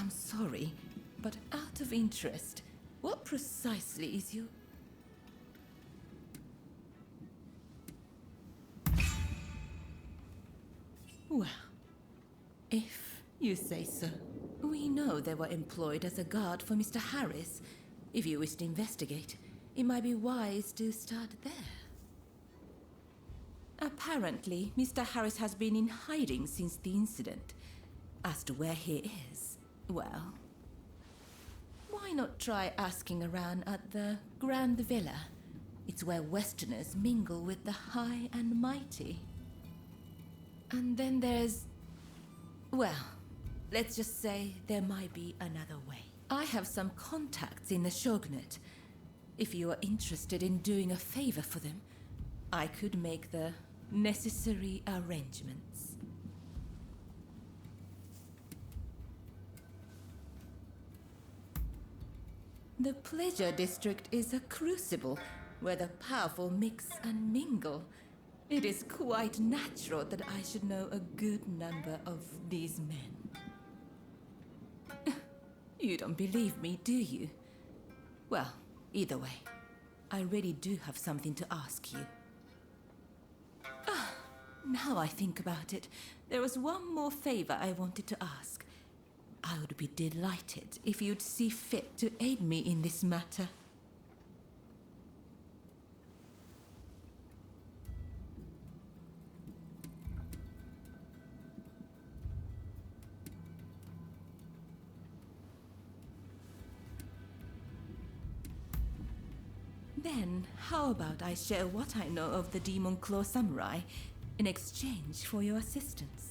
I'm sorry, but out of interest, what precisely is your... Well, if you say so. We know they were employed as a guard for Mr. Harris. If you wish to investigate, it might be wise to start there. Apparently, Mr. Harris has been in hiding since the incident. As to where he is, well, why not try asking around at the Grand Villa? It's where Westerners mingle with the high and mighty. And then there's... well, let's just say there might be another way. I have some contacts in the Shogunate. If you are interested in doing a favor for them, I could make the necessary arrangements. The Pleasure District is a crucible where the powerful mix and mingle. It is quite natural that I should know a good number of these men. You don't believe me, do you? Well, either way, I really do have something to ask you. Now I think about it, there was one more favor I wanted to ask. I would be delighted if you'd see fit to aid me in this matter. Then, how about I share what I know of the Demon Claw Samurai in exchange for your assistance?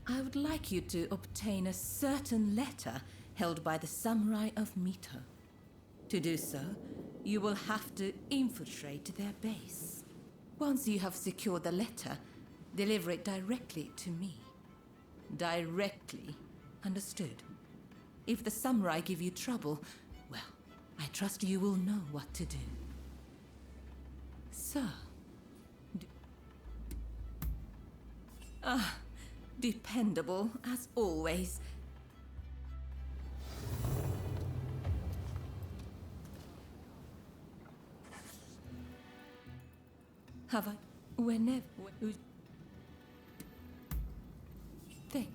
I would like you to obtain a certain letter held by the Samurai of Mito. To do so, you will have to infiltrate their base. Once you have secured the letter, deliver it directly to me. Directly, understood? If the samurai give you trouble, well, I trust you will know what to do. So... dependable, as always. Have I... whenever... Think.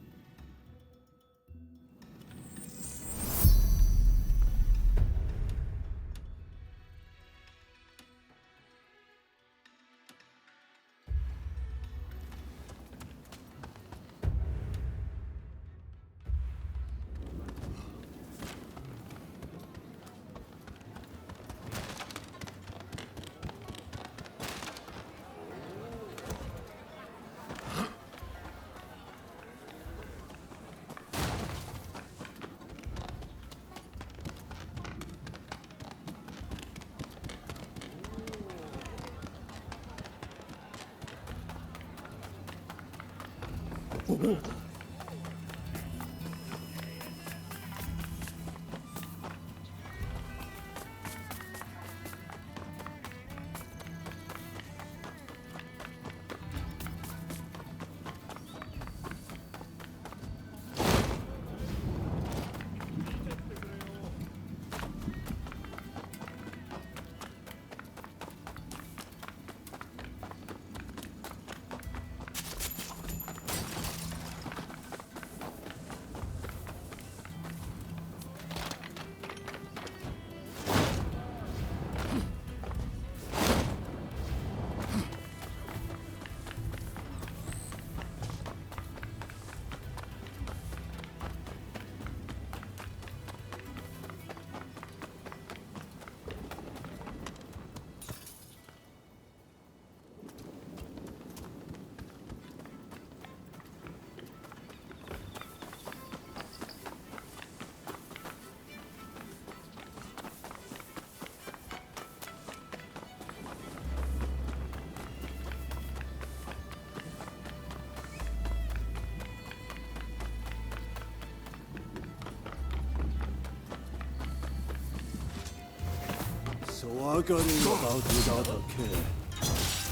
So arguing about without a care.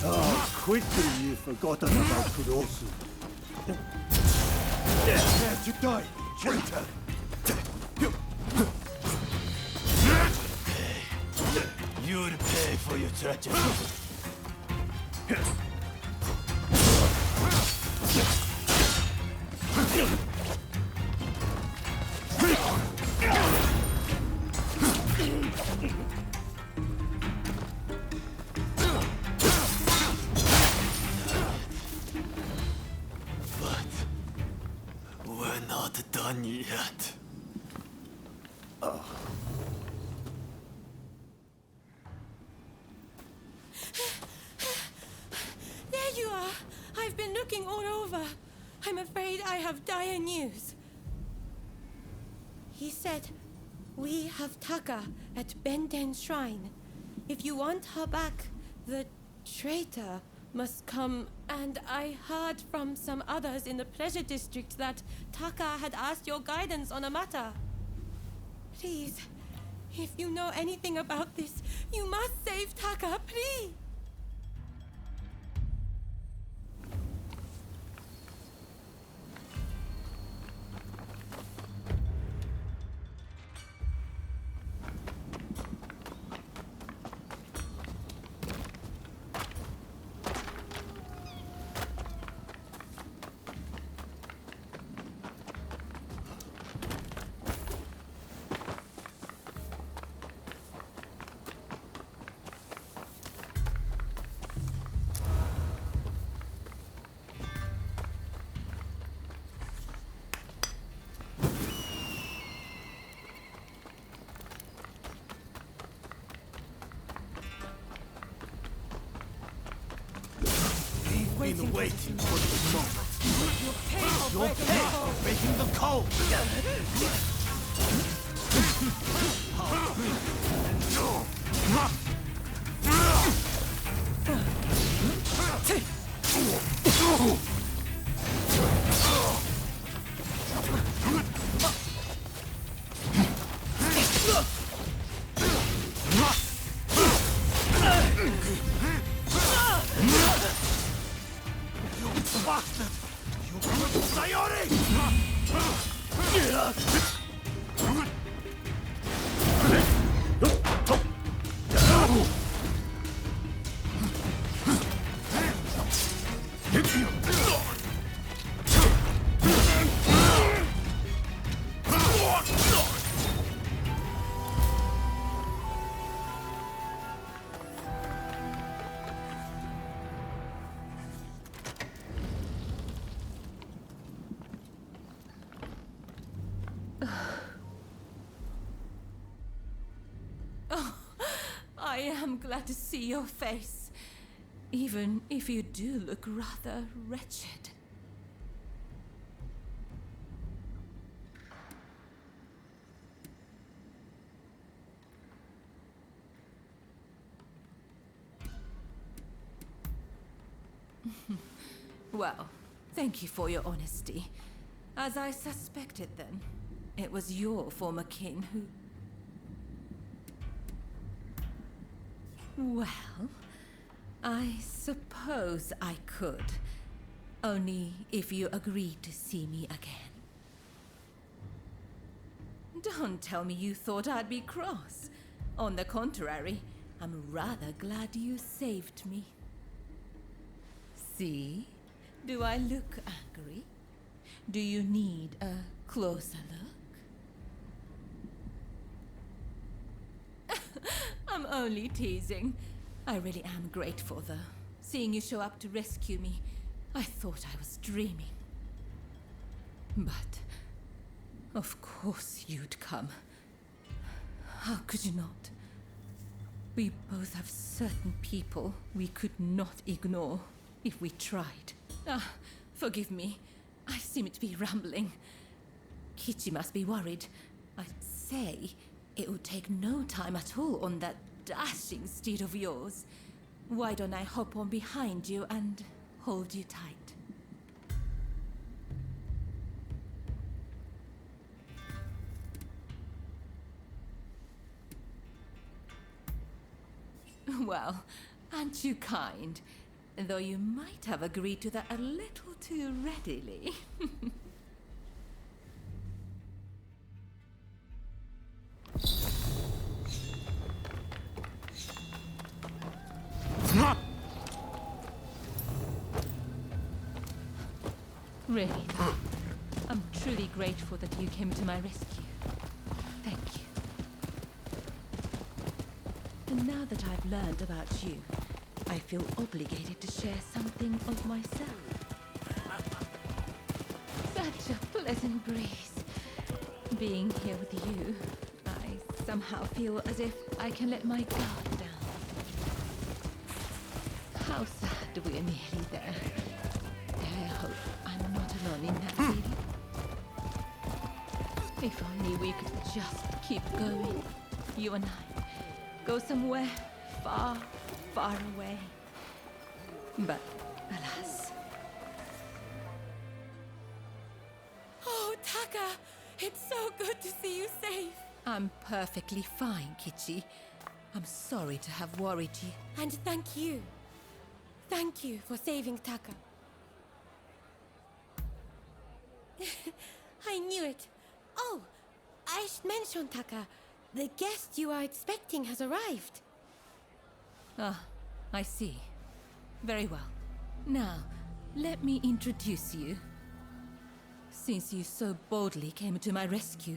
Ah, quickly you've forgotten about Kurosu. There you die, traitor! You'll pay for your tragedy. But we're not done yet. There you are! I've been looking all over. I'm afraid I have dire news. He said, we have Taka at Benten's shrine. If you want her back, the traitor must come. And I heard from some others in the pleasure district that Taka had asked your guidance on a matter. Please, if you know anything about this, you must save Taka, please! Been waiting for this moment. You'll pay for Your breaking pay the code. for breaking the code! Bastard! You good Sayori! I am glad to see your face, even if you do look rather wretched. Well, thank you for your honesty. As I suspected then, it was your former kin who... Well, I suppose I could. Only if you agreed to see me again. Don't tell me you thought I'd be cross. On the contrary, I'm rather glad you saved me. See? Do I look angry? Do you need a closer look? I'm only teasing. I really am grateful, though. Seeing you show up to rescue me, I thought I was dreaming. But, of course you'd come. How could you not? We both have certain people we could not ignore if we tried. Forgive me. I seem to be rambling. Kichi must be worried. I'd say it would take no time at all on that dashing steed of yours. Why don't I hop on behind you and hold you tight? Well, aren't you kind? Though you might have agreed to that a little too readily. Really, I'm truly grateful that you came to my rescue. Thank you. And now that I've learned about you, I feel obligated to share something of myself. Such a pleasant breeze. Being here with you, I somehow feel as if I can let my guard down. How sad we're nearly there. I hope I'm not alone in that feeling. If only we could just keep going, you and I. Go somewhere far, far away. But alas. Oh, Taka! It's so good to see you safe. I'm perfectly fine, Kichi. I'm sorry to have worried you. And thank you. Thank you for saving Taka. I knew it. Oh, I should mention, Taka. The guest you are expecting has arrived. Ah, I see. Very well. Now, let me introduce you. Since you so boldly came to my rescue,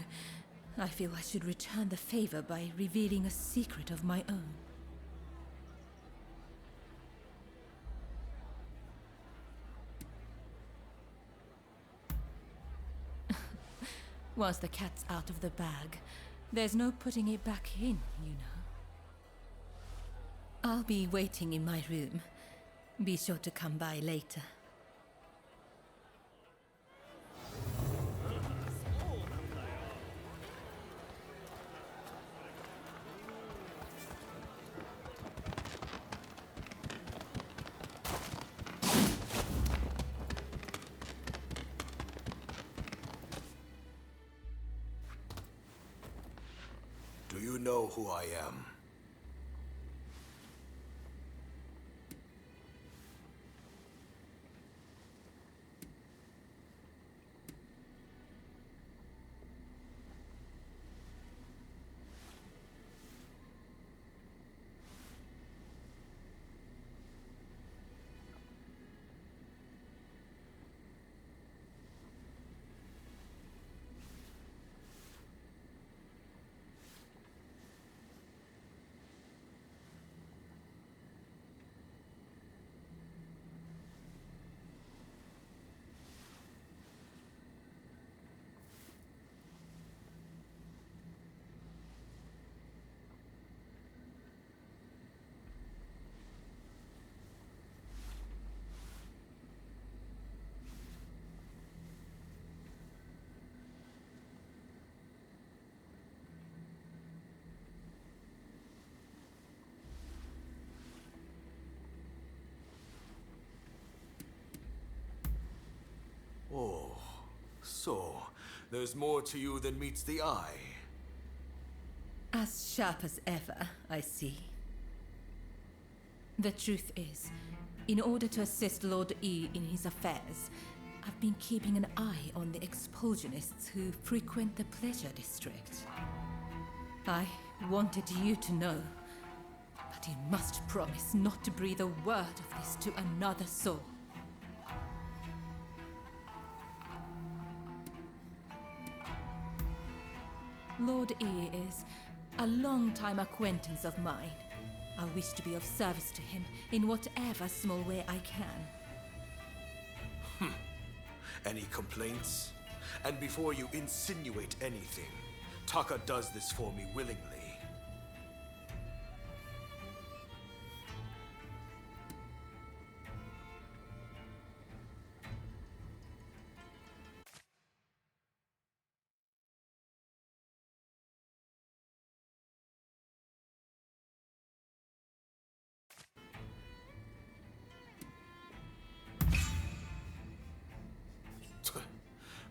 I feel I should return the favor by revealing a secret of my own. Once the cat's out of the bag, there's no putting it back in, you know. I'll be waiting in my room. Be sure to come by later. Do you know who I am? Oh, so there's more to you than meets the eye. As sharp as ever, I see. The truth is, in order to assist Lord E in his affairs, I've been keeping an eye on the expulsionists who frequent the Pleasure District. I wanted you to know, but you must promise not to breathe a word of this to another soul. Lord E is a long-time acquaintance of mine. I wish to be of service to him in whatever small way I can. Any complaints? And before you insinuate anything, Taka does this for me willingly.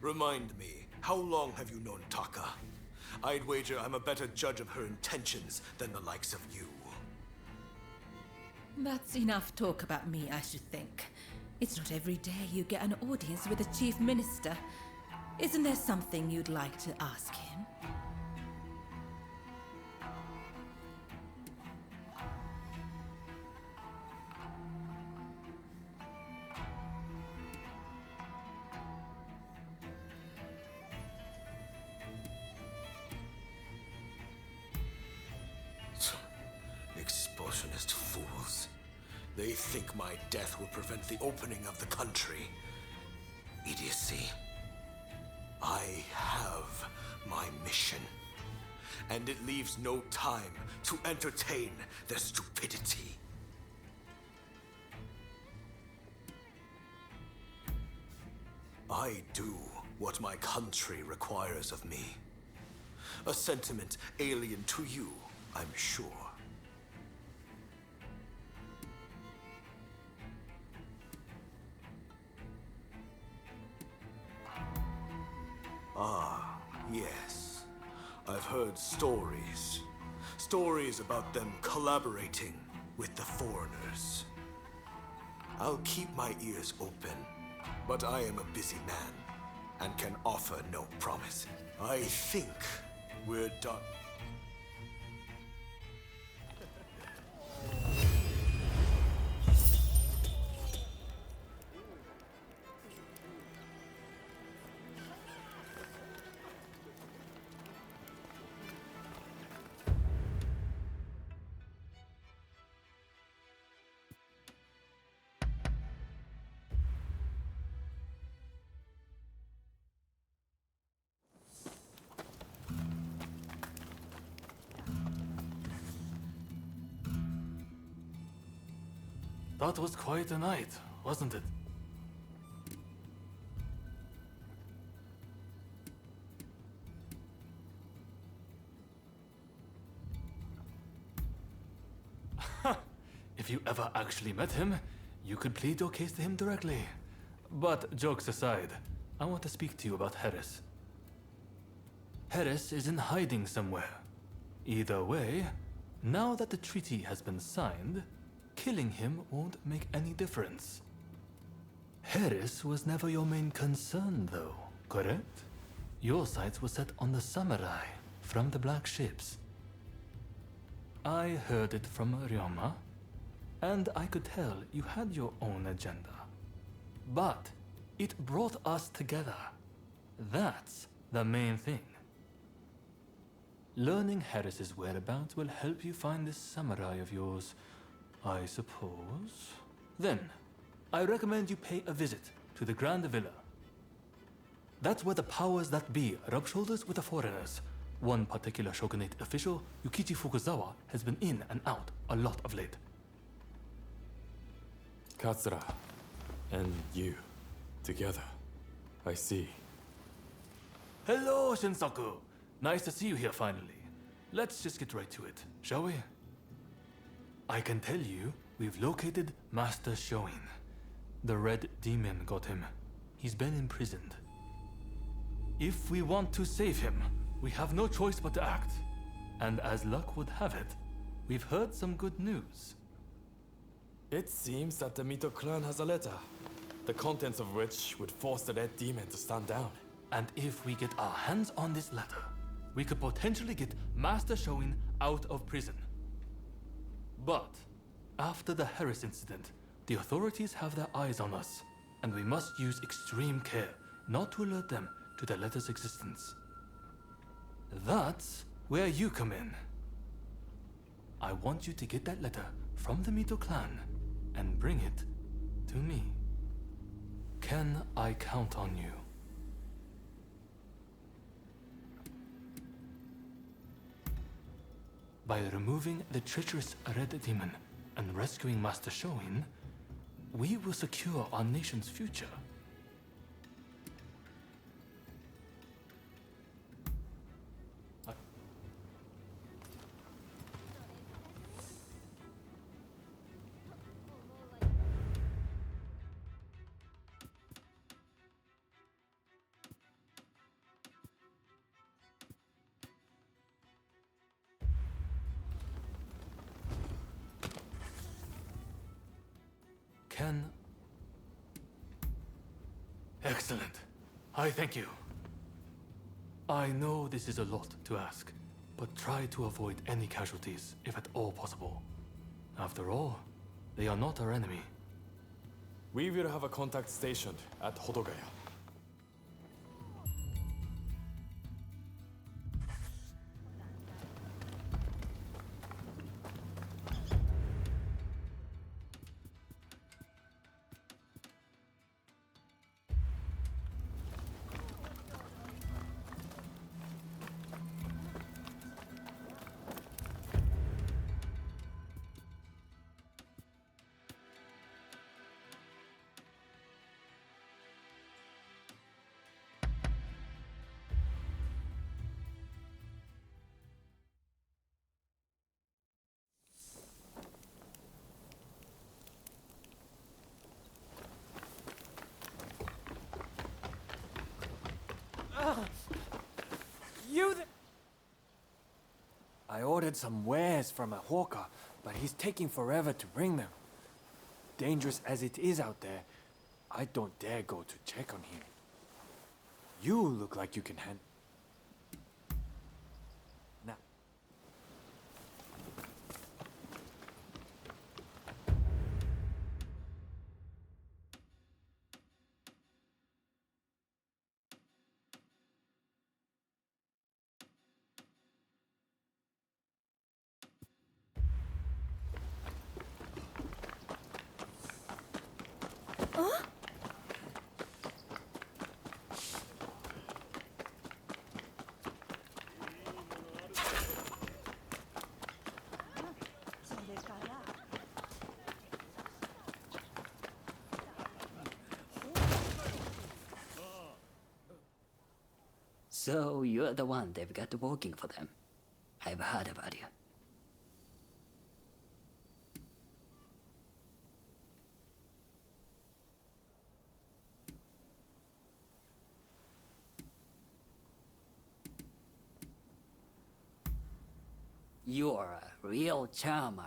Remind me, how long have you known Taka? I'd wager I'm a better judge of her intentions than the likes of you. That's enough talk about me, I should think. It's not every day you get an audience with the Chief Minister. Isn't there something you'd like to ask him? They think my death will prevent the opening of the country. Idiocy. I have my mission, and it leaves no time to entertain their stupidity. I do what my country requires of me. A sentiment alien to you, I'm sure. Ah, yes. I've heard stories. Stories about them collaborating with the foreigners. I'll keep my ears open, but I am a busy man and can offer no promise. I think we're done. That was quite a night, wasn't it? If you ever actually met him, you could plead your case to him directly. But jokes aside, I want to speak to you about Harris. Harris is in hiding somewhere. Either way, now that the treaty has been signed, killing him won't make any difference. Harris was never your main concern, though, correct? Your sights were set on the samurai from the Black Ships. I heard it from Ryoma, and I could tell you had your own agenda. But it brought us together. That's the main thing. Learning Harris's whereabouts will help you find this samurai of yours, I suppose. Then, I recommend you pay a visit to the Grand Villa. That's where the powers that be rub shoulders with the foreigners. One particular shogunate official, Yukichi Fukuzawa, has been in and out a lot of late. Katsura and you together. I see. Hello, Shinsaku. Nice to see you here finally. Let's just get right to it, shall we? I can tell you, we've located Master Shoin. The Red Demon got him. He's been imprisoned. If we want to save him, we have no choice but to act. And as luck would have it, we've heard some good news. It seems that the Mito clan has a letter, the contents of which would force the Red Demon to stand down. And if we get our hands on this letter, we could potentially get Master Shoin out of prison. But after the Harris incident, the authorities have their eyes on us, and we must use extreme care not to alert them to the letter's existence. That's where you come in. I want you to get that letter from the Mito clan and bring it to me. Can I count on you? By removing the treacherous Red Demon and rescuing Master Shoin, we will secure our nation's future. Excellent. I thank you. I know this is a lot to ask, but try to avoid any casualties, if at all possible. After all, they are not our enemy. We will have a contact stationed at Hodogaya. ordered some wares from a hawker, but he's taking forever to bring them. Dangerous as it is out there, I don't dare go to check on him. You look like you can handle. Now. So you're the one they've got working for them. I've heard about you. You're a real charmer.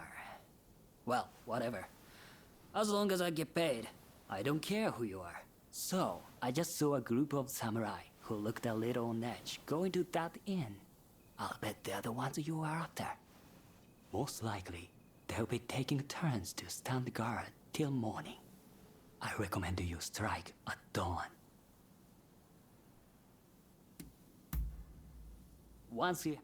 Well, whatever. As long as I get paid, I don't care who you are. So, I just saw a group of samurai who looked a little on edge going to that inn. I'll bet they're the ones you are after. Most likely, they'll be taking turns to stand guard till morning. I recommend you strike at dawn. Once you...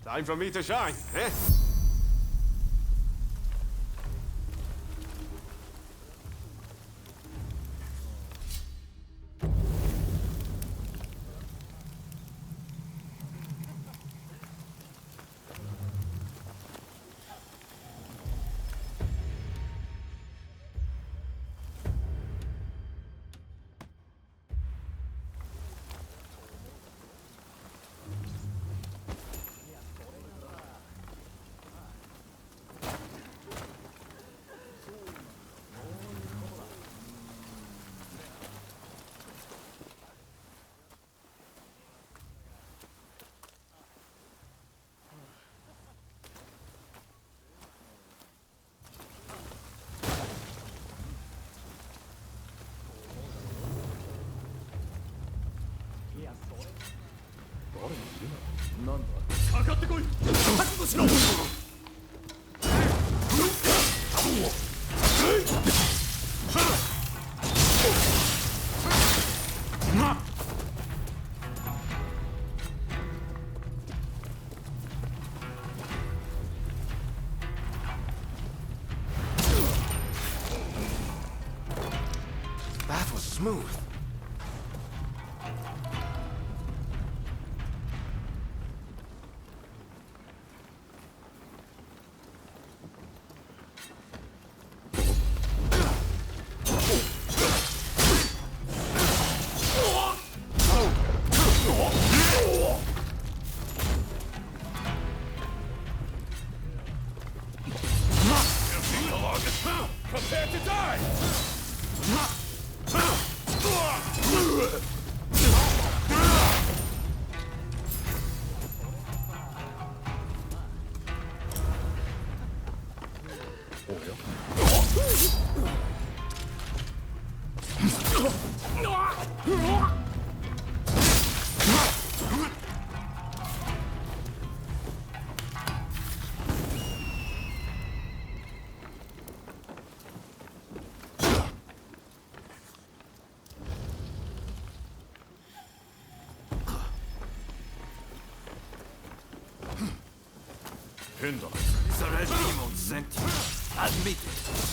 Time for me to shine, eh? That was smooth. Prepare to die! The red demon sent you. Admit it.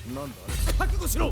なんだ覚悟しろ。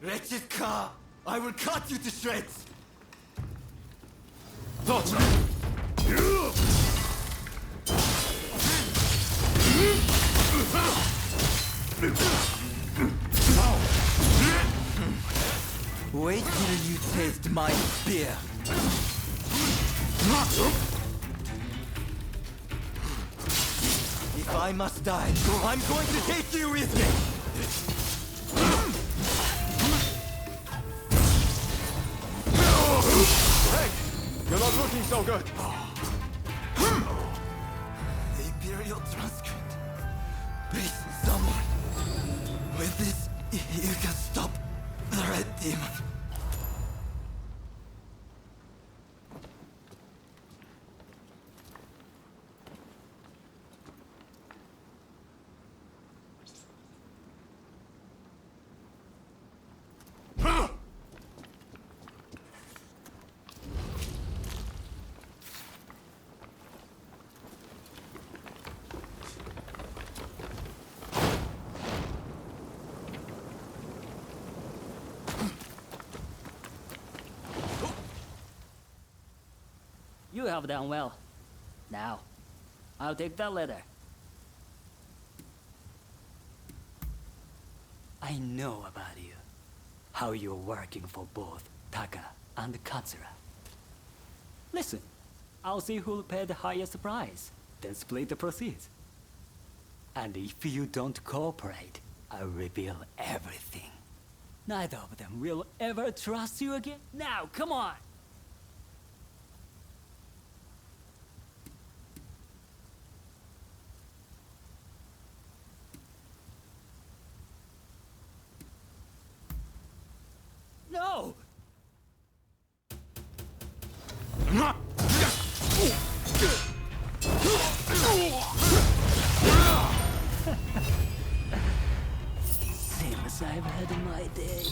Wretched car! I will cut you to shreds! Daughter! Wait till you taste my spear! If I must die, I'm going to take you with me! Hey! You're not looking so good! The Imperial transcript. Please, someone. With this, you can stop the Red Demon. You have done well. Now, I'll take that letter. I know about you. How you're working for both Taka and Katsura. Listen, I'll see who'll pay the highest price, then split the proceeds. And if you don't cooperate, I'll reveal everything. Neither of them will ever trust you again. Now, come on! No! Seems I've had my day.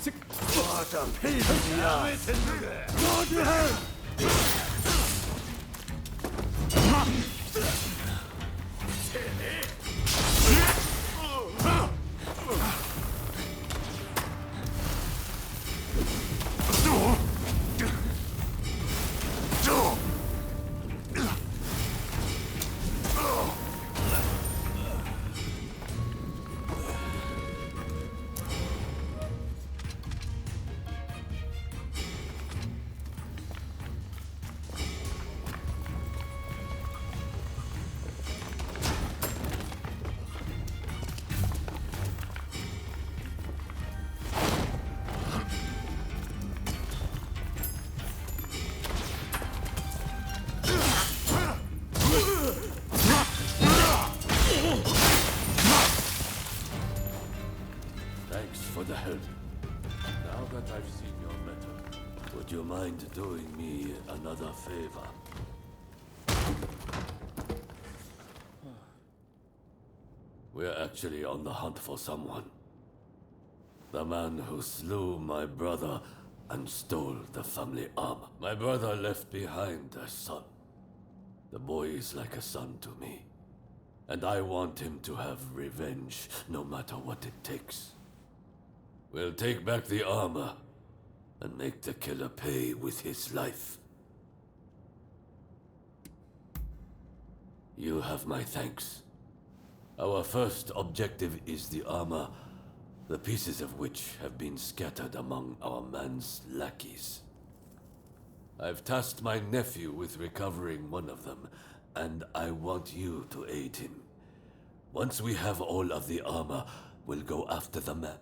What a pain in the ass! Go to hell! Thanks for the help. Now that I've seen your metal, would you mind doing me another favor? We're actually on the hunt for someone. The man who slew my brother and stole the family armor. My brother left behind a son. The boy is like a son to me. And I want him to have revenge, no matter what it takes. We'll take back the armor and make the killer pay with his life. You have my thanks. Our first objective is the armor, the pieces of which have been scattered among our man's lackeys. I've tasked my nephew with recovering one of them, and I want you to aid him. Once we have all of the armor, we'll go after the man.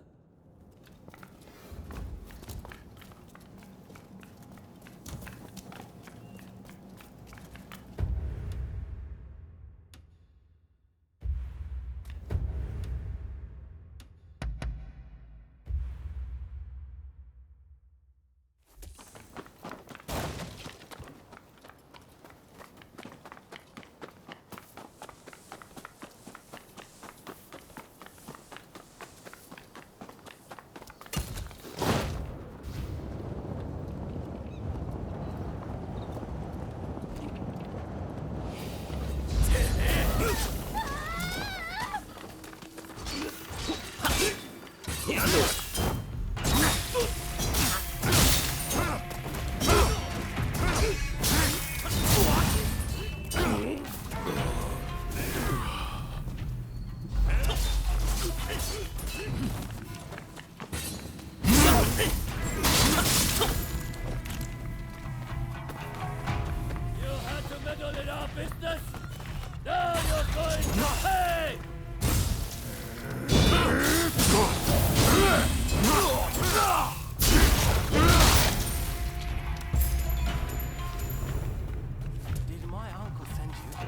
Did my uncle send you?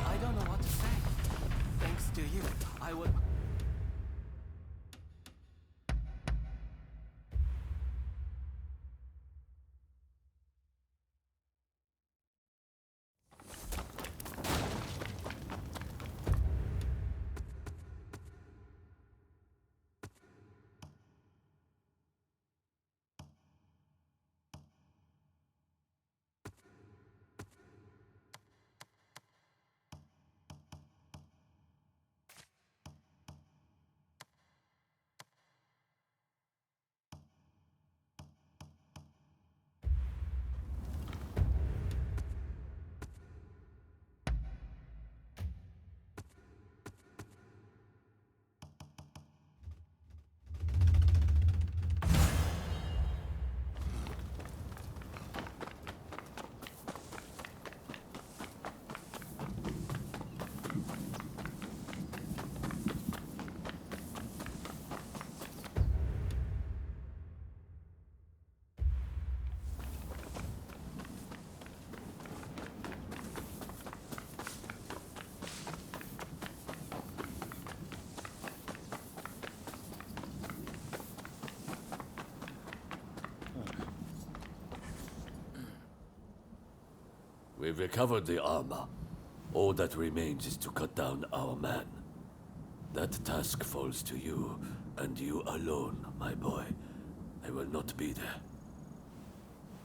I don't know what to say. Thanks to you, I would... We've recovered the armor. All that remains is to cut down our man. That task falls to you, and you alone, my boy. I will not be there.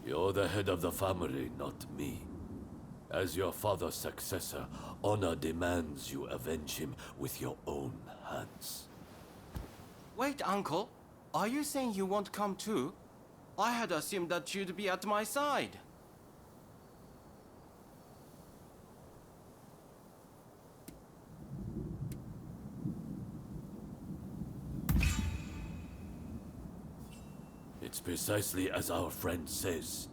You're the head of the family, not me. As your father's successor, honor demands you avenge him with your own hands. Wait, Uncle. Are you saying you won't come too? I had assumed that you'd be at my side. It's precisely as our friend says.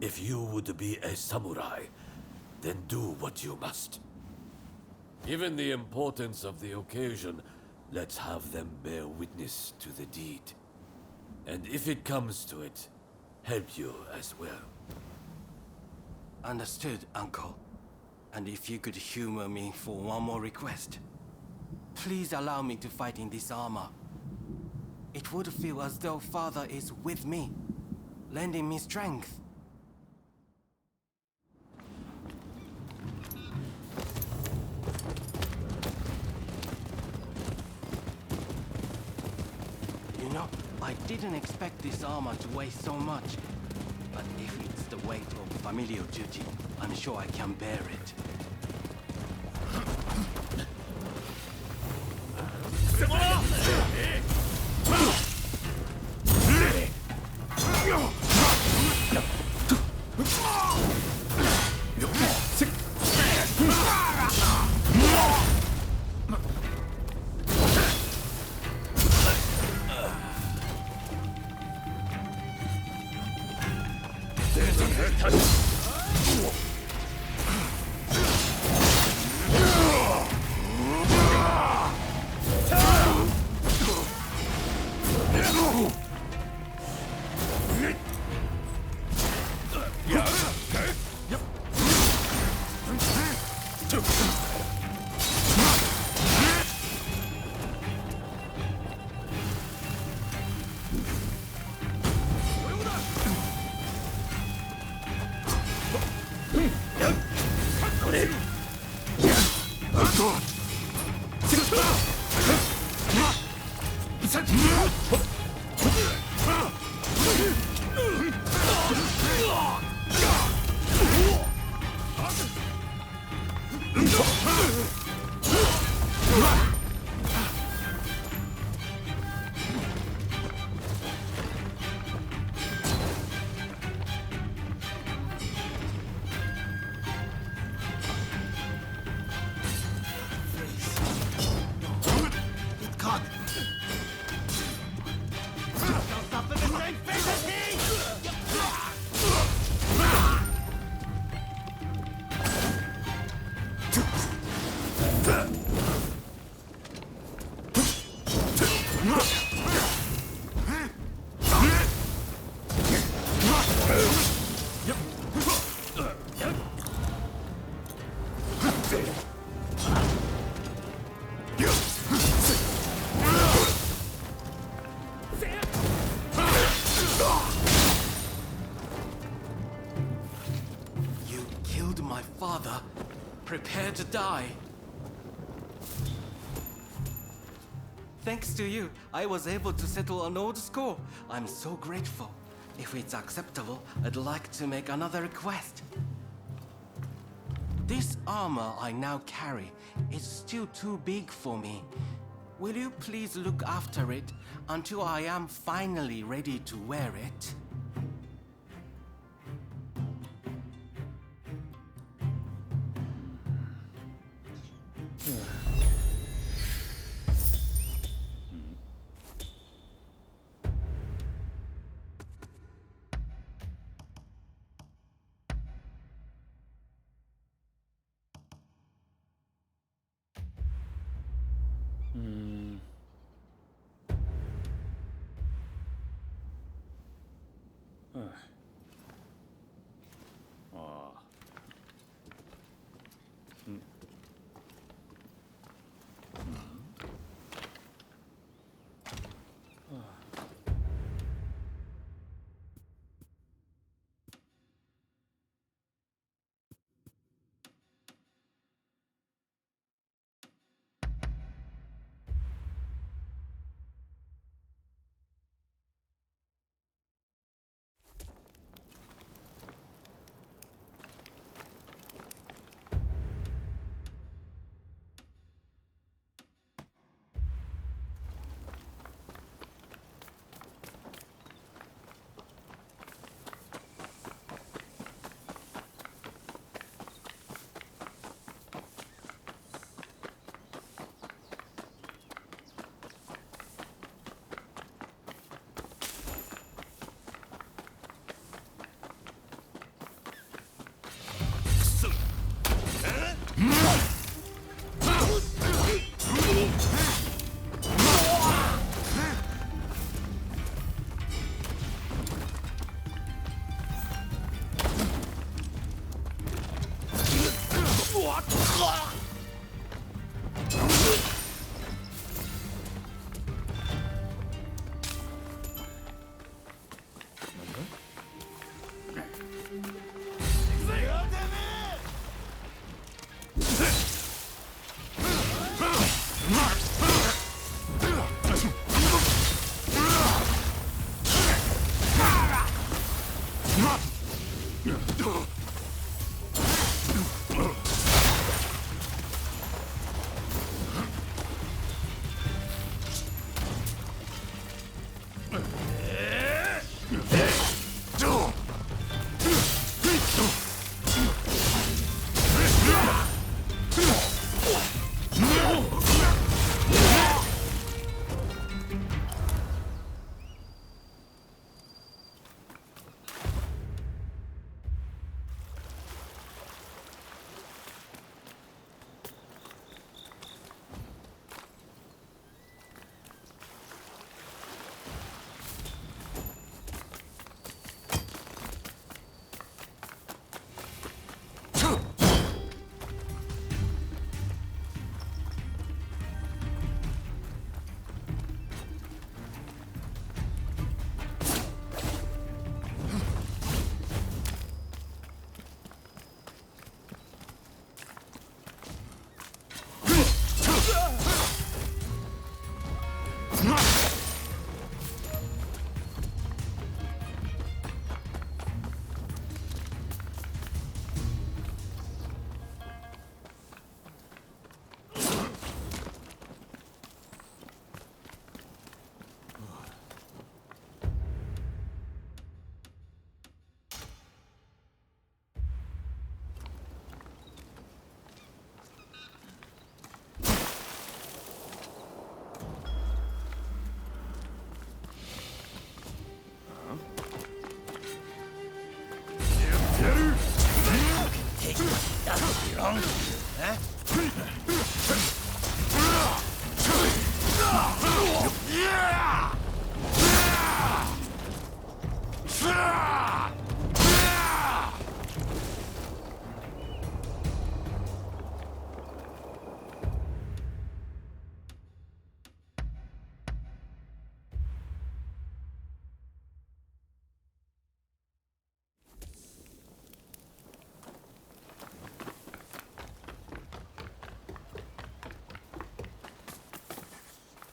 If you would be a samurai, then do what you must. Given the importance of the occasion, let's have them bear witness to the deed. And if it comes to it, help you as well. Understood, Uncle. And if you could humor me for one more request. Please allow me to fight in this armor. It would feel as though Father is with me, lending me strength. You know, I didn't expect this armor to weigh so much. But if it's the weight of familial duty, I'm sure I can bear it. You killed my father. Prepare to die. Thanks to you, I was able to settle an old score. I'm so grateful. If it's acceptable, I'd like to make another request. This armor I now carry is still too big for me. Will you please look after it until I am finally ready to wear it?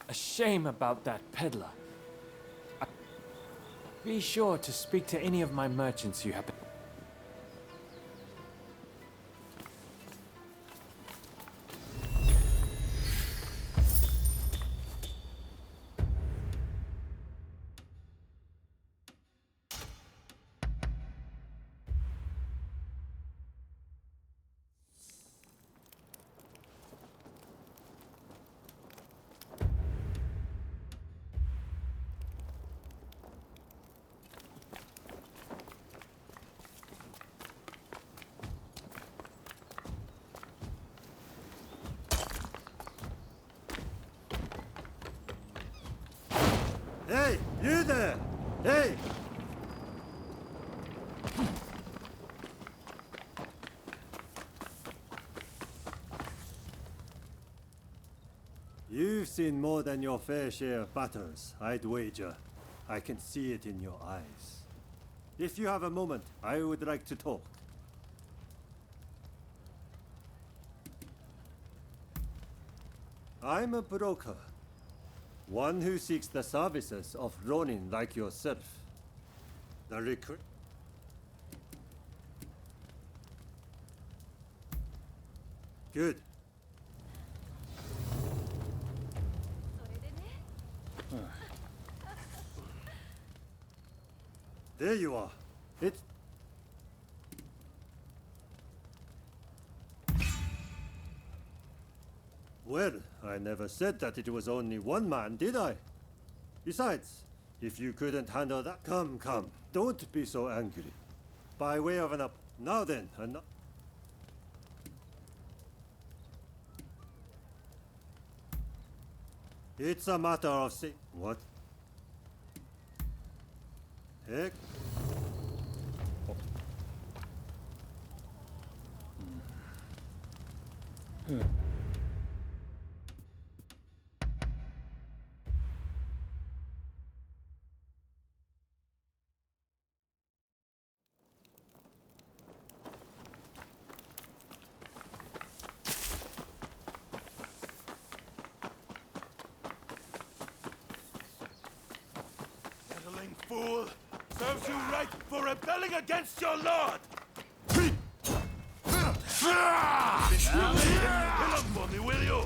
A shame about that peddler. Be sure to speak to any of my merchants you happen. Hey, you there! Hey! You've seen more than your fair share of battles, I'd wager. I can see it in your eyes. If you have a moment, I would like to talk. I'm a broker. One who seeks the services of Ronin like yourself. The recruit. Good. There you are. It's... Well, I never said that it was only one man, did I? Besides, if you couldn't handle that... Come, come, don't be so angry. By way of an up... Now then, It's a matter of say... What? Heck? Meddling fool! Serves you right for rebelling against your lord! Kill him for me, will you?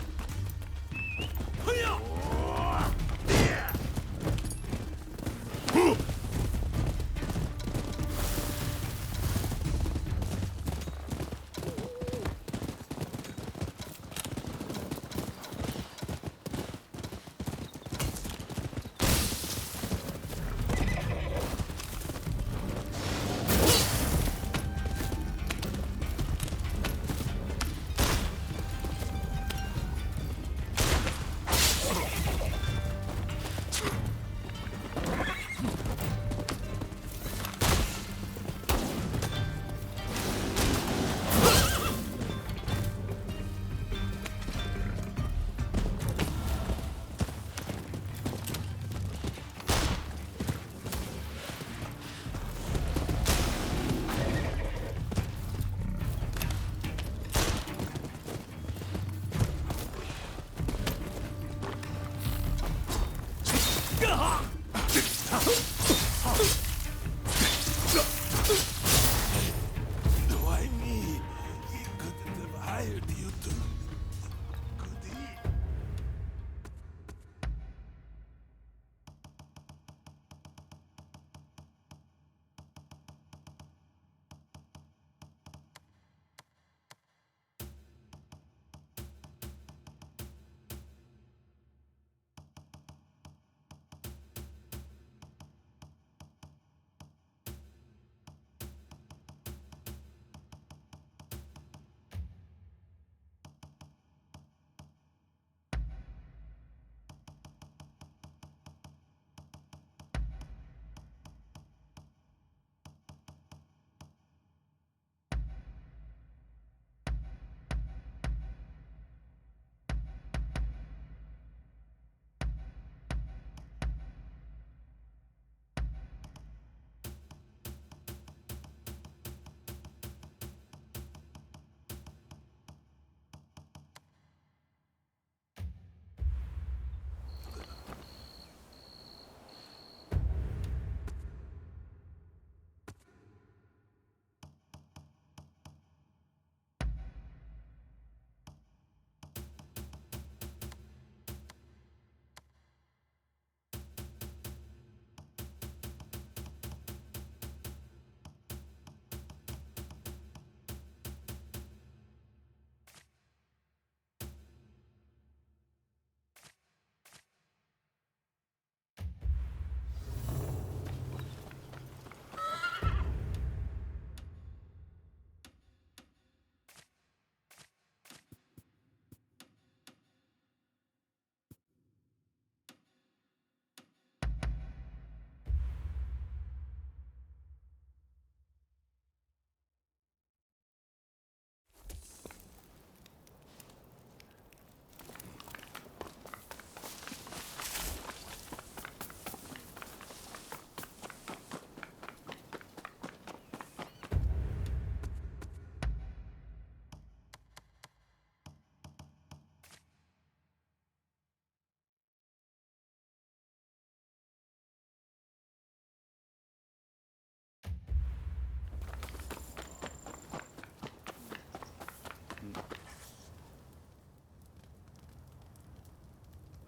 Why me? He couldn't have hired you to, could he?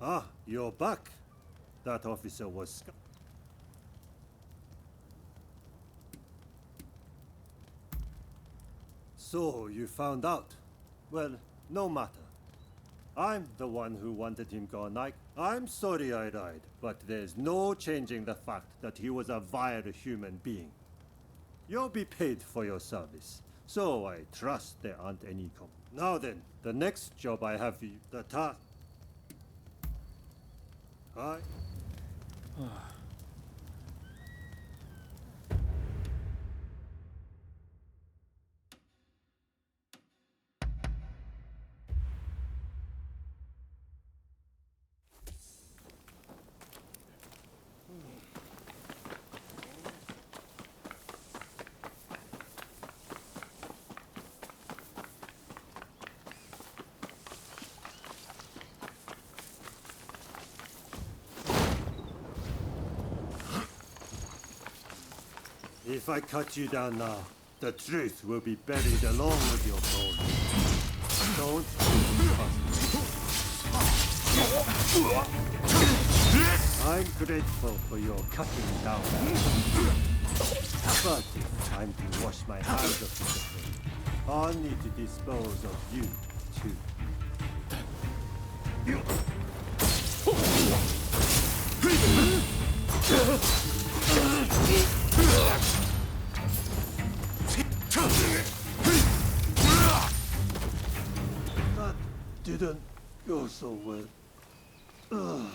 Ah, you're back. That officer was... So, you found out. Well, no matter. I'm the one who wanted him gone. I'm sorry I lied, but there's no changing the fact that he was a vile human being. You'll be paid for your service, so I trust there aren't any Now then, the next job I have for you, the task... If I cut you down now, the truth will be buried along with your bones. Don't I'm grateful for your cutting down. But it's time to wash my hands of this affair. I'll need to dispose of you, too. That didn't go so well. Ugh.